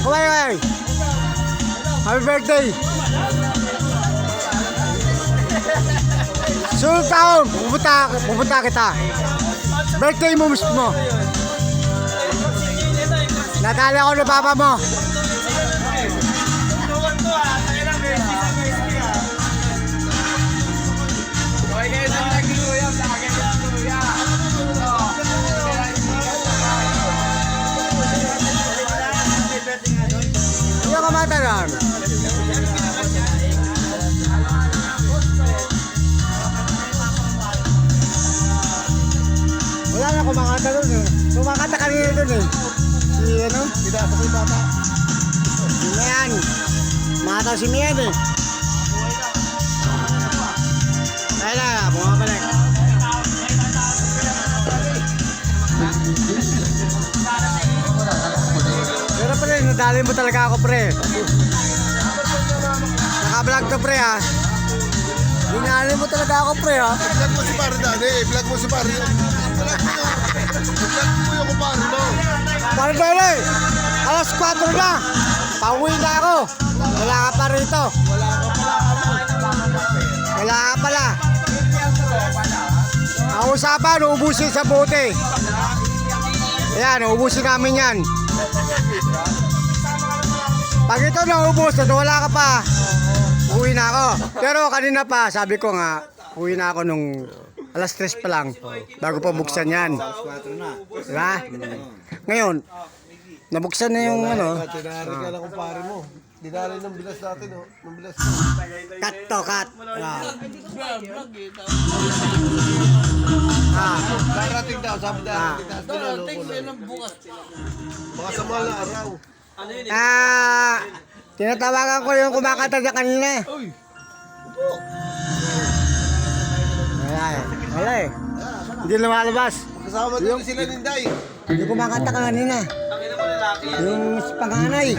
Kumain. Happy birthday. Sunod taon, pupunta kita. Birthday mo mismo. Natala ko na papa mo. Hindi ka matalan. Wala na kumakanta doon eh. Kumakanta kanina doon eh. Si ano? Tidak ako yung bata. Si Mian. Mataw si Mian eh. Ay na, bumabalik. Pero pre, nadali mo talaga ako pre. Naka-vlog to pre ha. Dinali mo talaga ako pre ha. Vlog mo si pare Dani. Vlog mo si pare. Vlog mo yung kupare mo. Pare Dali, alas 4 na. Pauwi na ako. Wala ka pa rito. Wala ka pala. Ang usapan, uubusin sa bote. Ayan, uubusin namin yan. Pag ito naubos at wala ka pa, uwi na ako. Pero kanina pa, sabi ko nga, uwi na ako nung alas 3 pa lang. Bago pa buksan yan. Diba? Ngayon, nabuksan na yung ano. Tinari ka lang kupare mo. Dinali ng bilas natin, oh. Ng bilas mo. Cut to, cut. Darating daw, sabi darating daw. Darating ng bukas. Baka sa mahal na araw. Tinatawagan ko yung kumakanta dyan kanina. Wala eh. Wala eh. Hindi lumalabas. Kasama din sila Ninday. Yung kumakanta kanina. Yung panganay.